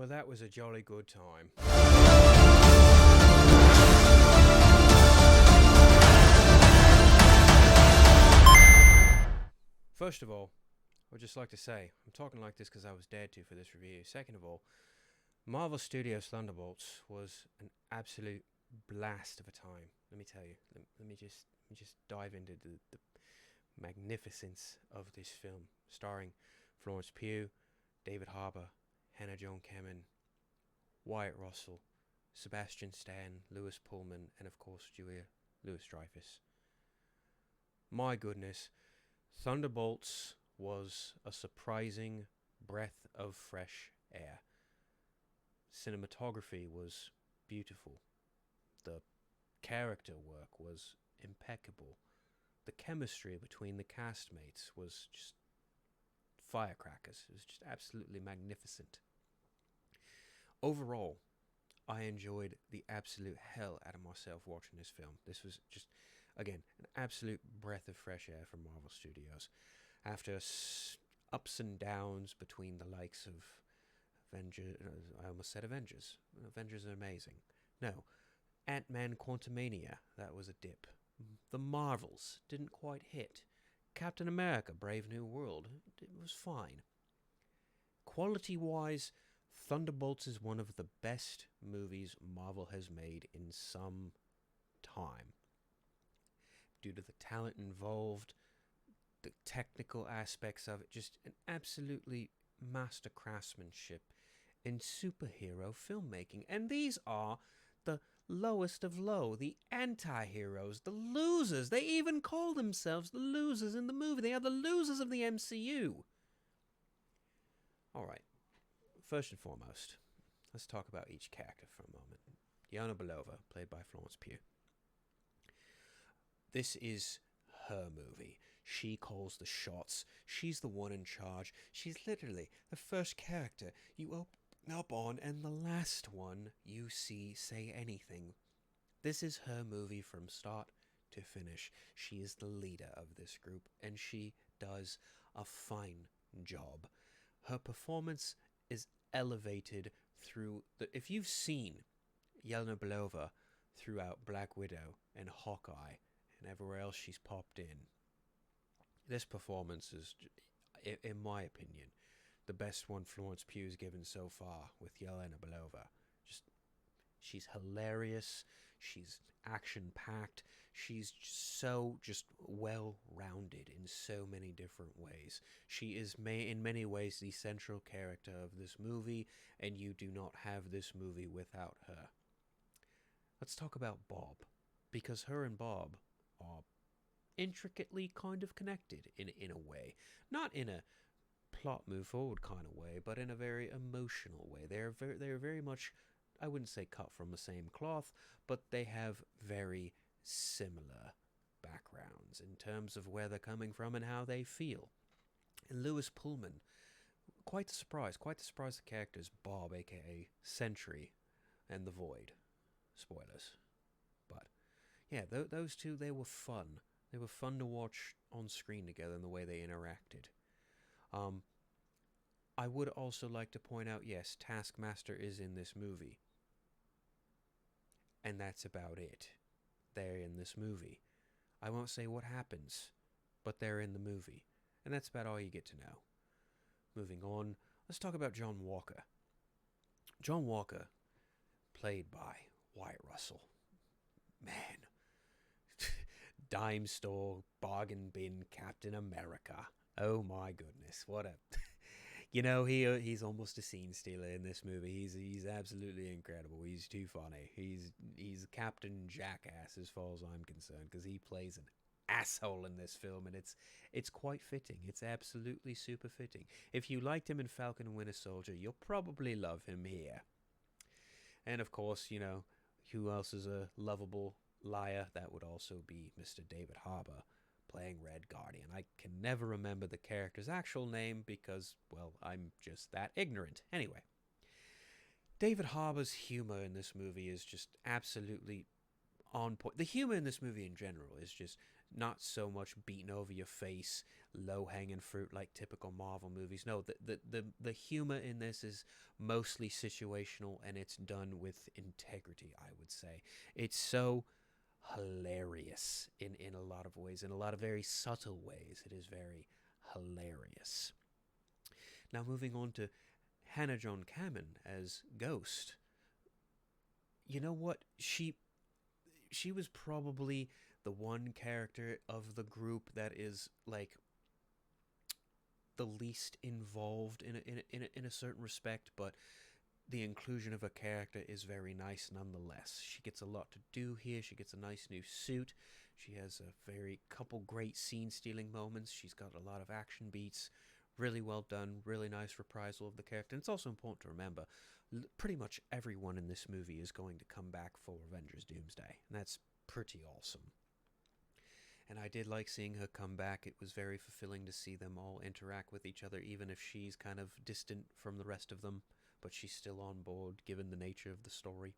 Well, that was a jolly good time. First of all, I would just like to say, I'm talking like this because I was dared to for this review. Second of all, Marvel Studios Thunderbolts was an absolute blast of a time. Let me tell you. Let me just dive into the magnificence of this film, starring Florence Pugh, David Harbour, Hannah Joan Kamen, Wyatt Russell, Sebastian Stan, Lewis Pullman, and of course Julia Louis-Dreyfus. My goodness, Thunderbolts was a surprising breath of fresh air. Cinematography was beautiful. The character work was impeccable. The chemistry between the castmates was just firecrackers. It was just absolutely magnificent. Overall, I enjoyed the absolute hell out of myself watching this film. This was just, again, an absolute breath of fresh air from Marvel Studios. After ups and downs between the likes of Avengers, I almost said Avengers. Avengers are amazing. No, Ant-Man Quantumania, that was a dip. The Marvels didn't quite hit. Captain America Brave New World, it was fine. Quality-wise, Thunderbolts is one of the best movies Marvel has made in some time. Due to the talent involved, the technical aspects of it, just an absolutely master craftsmanship in superhero filmmaking. And these are the lowest of low, the anti-heroes, the losers. They even call themselves the losers in the movie. They are the losers of the MCU. Alright, first and foremost, let's talk about each character for a moment. Yelena Belova, played by Florence Pugh. This is her movie. She calls the shots. She's the one in charge. She's literally the first character you open up on and the last one you see say anything. This is her movie from start to finish. She is the leader of this group and she does a fine job. Her performance is elevated through the... If you've seen Yelena Belova throughout Black Widow and Hawkeye and everywhere else she's popped in, this performance is, in my opinion, the best one Florence Pugh's given so far with Yelena Belova. She's hilarious, she's action-packed, she's so just well-rounded in so many different ways. She is in many ways the central character of this movie, and you do not have this movie without her. Let's talk about Bob, because her and Bob are intricately kind of connected in a way. Not in a plot move forward kind of way, but in a very emotional way. They're very much, I wouldn't say cut from the same cloth, but they have very similar backgrounds in terms of where they're coming from and how they feel. And Lewis Pullman, quite the surprise the characters Bob, aka Sentry, and the Void. Spoilers. But yeah, those two, they were fun. They were fun to watch on screen together and the way they interacted. I would also like to point out, yes, Taskmaster is in this movie. And that's about it. They're in this movie. I won't say what happens, but they're in the movie. And that's about all you get to know. Moving on, let's talk about John Walker. John Walker, played by Wyatt Russell. Man. Dime store, bargain bin, Captain America. Oh my goodness, what a... You know, he's almost a scene stealer in this movie. He's absolutely incredible. He's too funny. He's Captain Jackass as far as I'm concerned, because he plays an asshole in this film, and it's quite fitting. It's absolutely super fitting. If you liked him in Falcon and Winter Soldier, you'll probably love him here. And of course, you know, who else is a lovable liar? That would also be Mr. David Harbour, playing Red Guardian. I can never remember the character's actual name because, well, I'm just that ignorant. Anyway, David Harbour's humor in this movie is just absolutely on point. The humor in this movie in general is just not so much beaten over your face, low hanging fruit like typical Marvel movies. No, the humor in this is mostly situational, and it's done with integrity, I would say. It's so hilarious in a lot of ways, in a lot of very subtle ways. It is very hilarious. Now, moving on to Hannah John Kamen as Ghost. You know what? She was probably the one character of the group that is like the least involved in a certain respect, but the inclusion of a character is very nice nonetheless. She gets a lot to do here. She gets a nice new suit. She has a very couple great scene stealing moments. She's got a lot of action beats. Really well done. Really nice reprisal of the character. And it's also important to remember, pretty much everyone in this movie is going to come back for Avengers Doomsday. And that's pretty awesome. And I did like seeing her come back. It was very fulfilling to see them all interact with each other, even if she's kind of distant from the rest of them, but she's still on board given the nature of the story.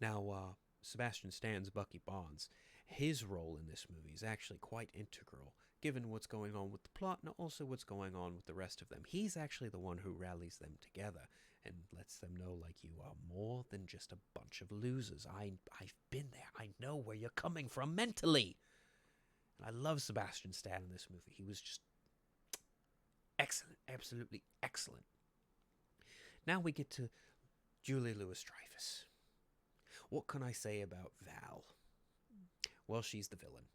Now, Sebastian Stan's Bucky Barnes, his role in this movie is actually quite integral, given what's going on with the plot and also what's going on with the rest of them. He's actually the one who rallies them together and lets them know, like, you are more than just a bunch of losers. I've been there. I know where you're coming from mentally. And I love Sebastian Stan in this movie. He was just excellent, absolutely excellent. Now we get to Julia Louis-Dreyfus. What can I say about Val? Well, she's the villain.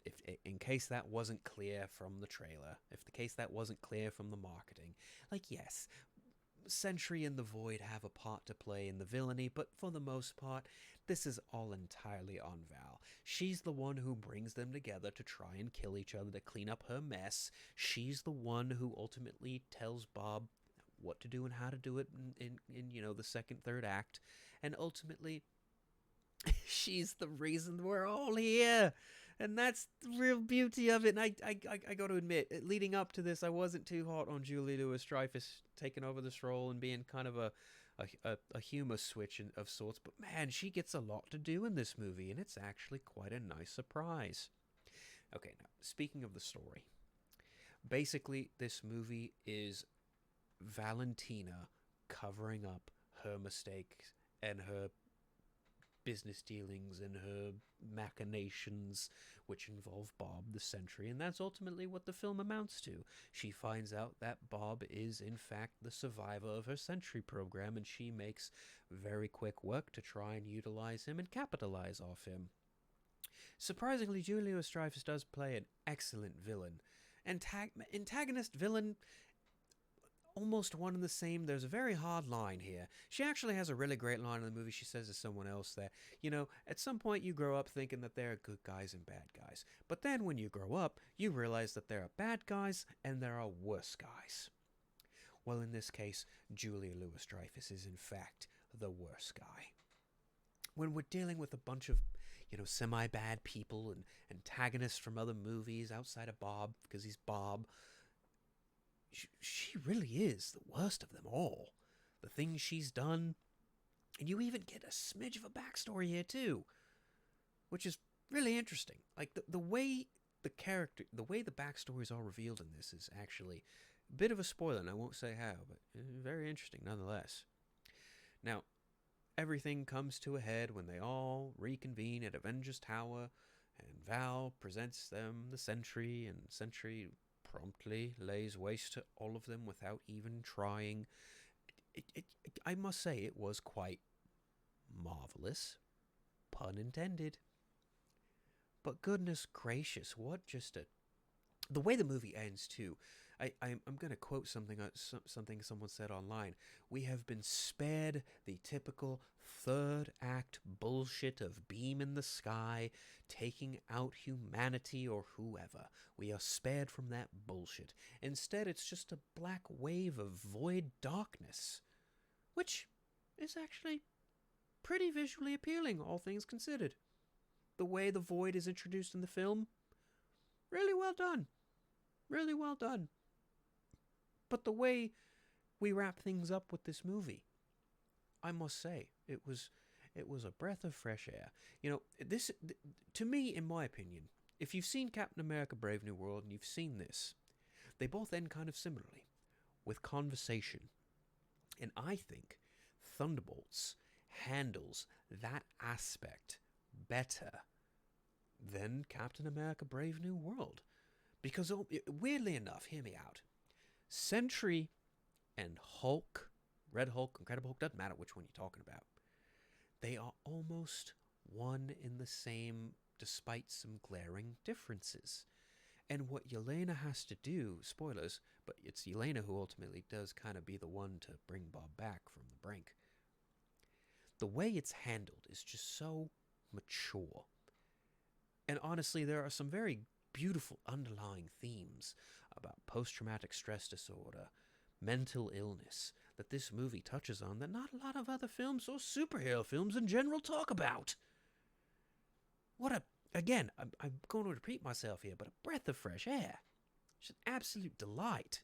If in case that wasn't clear from the trailer, if the case that wasn't clear from the marketing, like, yes, Sentry and the Void have a part to play in the villainy, but for the most part, this is all entirely on Val. She's the one who brings them together to try and kill each other, to clean up her mess. She's the one who ultimately tells Bob what to do and how to do it in you know, the second, third act. And ultimately, she's the reason we're all here. And that's the real beauty of it. And I got to admit, leading up to this, I wasn't too hot on Julie Louis-Dreyfus taking over this role and being kind of a humor switch of sorts. But man, she gets a lot to do in this movie, and it's actually quite a nice surprise. Okay, now, speaking of the story. Basically, this movie is Valentina covering up her mistakes and her business dealings and her machinations, which involve Bob the Sentry, and that's ultimately what the film amounts to. She finds out that Bob is in fact the survivor of her Sentry program, and she makes very quick work to try and utilize him and capitalize off him. Surprisingly, Julia Louis-Dreyfus does play an excellent villain. Antagonist villain, almost one and the same. There's a very hard line here. She actually has a really great line in the movie. She says to someone else that, you know, at some point you grow up thinking that there are good guys and bad guys. But then when you grow up, you realize that there are bad guys and there are worse guys. Well, in this case, Julia Louis-Dreyfus is in fact the worst guy. When we're dealing with a bunch of, you know, semi-bad people and antagonists from other movies outside of Bob, because he's Bob, she really is the worst of them all. The things she's done, and you even get a smidge of a backstory here too, which is really interesting. Like the way the backstories are revealed in this is actually a bit of a spoiler, and I won't say how, but very interesting nonetheless. Now, everything comes to a head when they all reconvene at Avengers Tower, and Val presents them the Sentry, and Sentry promptly lays waste to all of them without even trying. I must say, it was quite marvelous, pun intended. But goodness gracious, what just a... The way the movie ends, too. I'm going to quote something someone said online. We have been spared the typical third act bullshit of beam in the sky, taking out humanity or whoever. We are spared from that bullshit. Instead, it's just a black wave of void darkness, which is actually pretty visually appealing, all things considered. The way the void is introduced in the film, really well done. Really well done. But the way we wrap things up with this movie, I must say, it was It was a breath of fresh air. You know, to me, in my opinion, if you've seen Captain America Brave New World and you've seen this, they both end kind of similarly, with conversation. And I think Thunderbolts handles that aspect better than Captain America Brave New World. Because, weirdly enough, hear me out, Sentry and Hulk, Red Hulk, Incredible Hulk, doesn't matter which one you're talking about, they are almost one in the same, despite some glaring differences. And what Yelena has to do, spoilers, but it's Yelena who ultimately does kind of be the one to bring Bob back from the brink. The way it's handled is just so mature. And honestly, there are some very beautiful underlying themes about post-traumatic stress disorder, mental illness, that this movie touches on that not a lot of other films or superhero films in general talk about. Again, I'm going to repeat myself here, but a breath of fresh air. Just an absolute delight.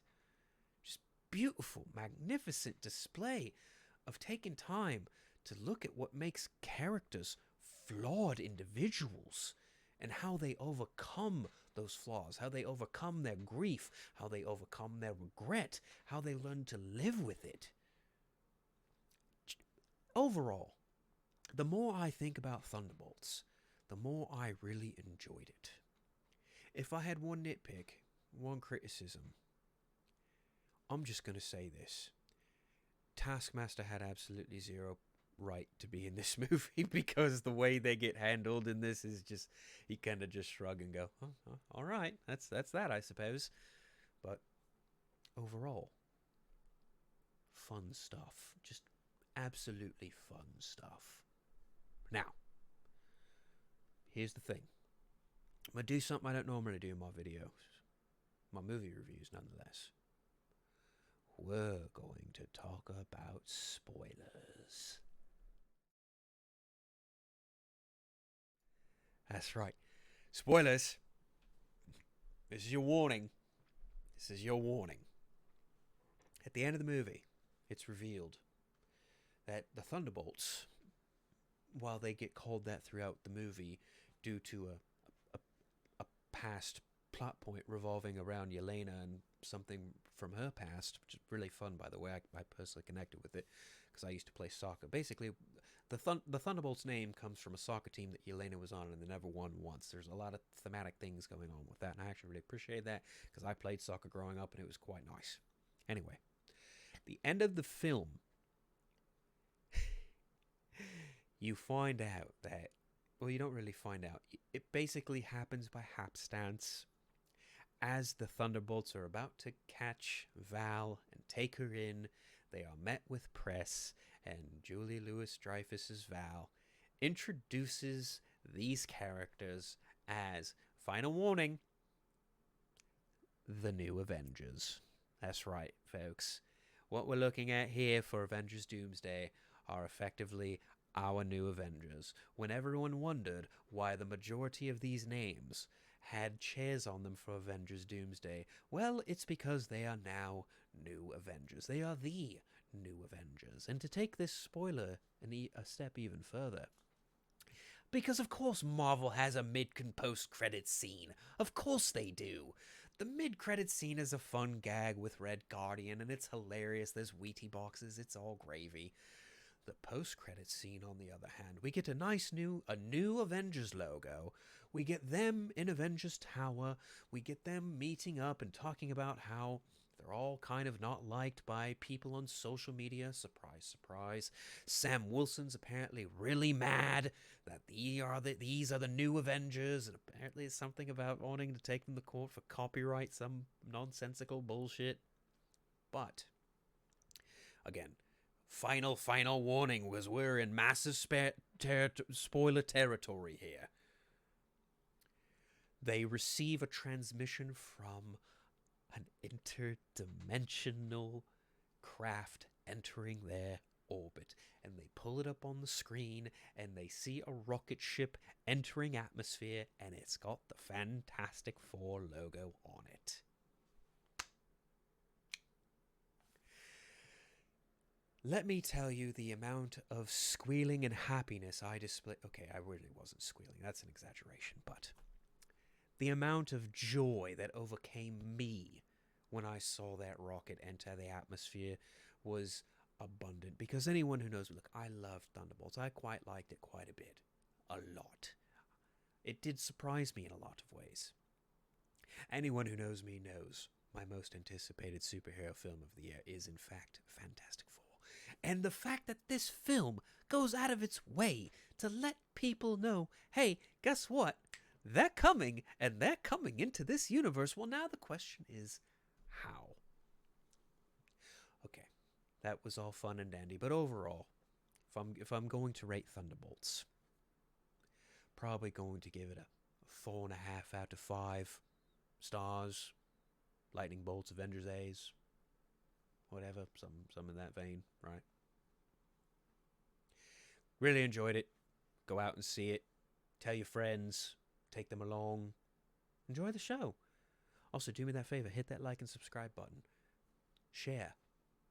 Just beautiful, magnificent display of taking time to look at what makes characters flawed individuals and how they overcome those flaws, how they overcome their grief, how they overcome their regret, how they learn to live with it. Overall, the more I think about Thunderbolts, the more I really enjoyed it. If I had one nitpick, one criticism, I'm just going to say this. Taskmaster had absolutely zero right to be in this movie because the way they get handled in this is just, he kind of just shrug and go, oh, all right, that's that, I suppose. But overall, fun stuff. Just absolutely fun stuff. Now, here's the thing. I'm going to do something I don't normally do in my videos. My movie reviews, nonetheless. We're going to talk about spoilers. That's right. Spoilers. This is your warning. This is your warning. At the end of the movie, it's revealed that the Thunderbolts, while they get called that throughout the movie due to a past plot point revolving around Yelena and something from her past, which is really fun, by the way. I personally connected with it because I used to play soccer. Basically, the Thunderbolts name comes from a soccer team that Yelena was on and they never won once. There's a lot of thematic things going on with that, and I actually really appreciate that because I played soccer growing up and it was quite nice. Anyway, the end of the film, you find out that, well, you don't really find out. It basically happens by hapstance. As the Thunderbolts are about to catch Val and take her in, they are met with press, and Julie Louis-Dreyfus's Val introduces these characters as, final warning, the new Avengers. That's right, folks. What we're looking at here for Avengers Doomsday are effectively our new Avengers. When everyone wondered why the majority of these names had chairs on them for Avengers Doomsday, well, it's because they are now new Avengers. They are the new Avengers. And to take this spoiler a step even further, because of course Marvel has a mid and post-credits scene. Of course they do. The mid-credits scene is a fun gag with Red Guardian, and it's hilarious. There's Wheatie boxes. It's all gravy. The post-credits scene, on the other hand, we get a new Avengers logo. We get them in Avengers Tower. We get them meeting up and talking about how they're all kind of not liked by people on social media. Surprise, surprise. Sam Wilson's apparently really mad that these are the new Avengers, and apparently it's something about wanting to take them to court for copyright, some nonsensical bullshit. But, again, final warning, because we're in massive spoiler territory here. They receive a transmission from an interdimensional craft entering their orbit, and they pull it up on the screen, and they see a rocket ship entering atmosphere, and it's got the Fantastic Four logo on it. Let me tell you the amount of squealing and happiness I displayed. Okay, I really wasn't squealing. That's an exaggeration, but the amount of joy that overcame me when I saw that rocket enter the atmosphere was abundant. Because anyone who knows, look, I loved Thunderbolts. I quite liked it quite a bit. A lot. It did surprise me in a lot of ways. Anyone who knows me knows my most anticipated superhero film of the year is, in fact, Fantastic Four. And the fact that this film goes out of its way to let people know, hey, guess what? They're coming, and they're coming into this universe. Well, now the question is, how? Okay, that was all fun and dandy, but overall, if I'm going to rate Thunderbolts, probably going to give it a 4.5 out of 5 stars. Lightning bolts, Avengers A's, whatever, some in that vein, right? Really enjoyed it. Go out and see it. Tell your friends. Take them along. Enjoy the show. Also, do me that favor. Hit that like and subscribe button. Share.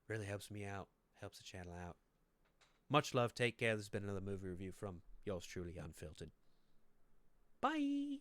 Really helps me out. Helps the channel out. Much love. Take care. This has been another movie review from yours truly, Unfiltered. Bye.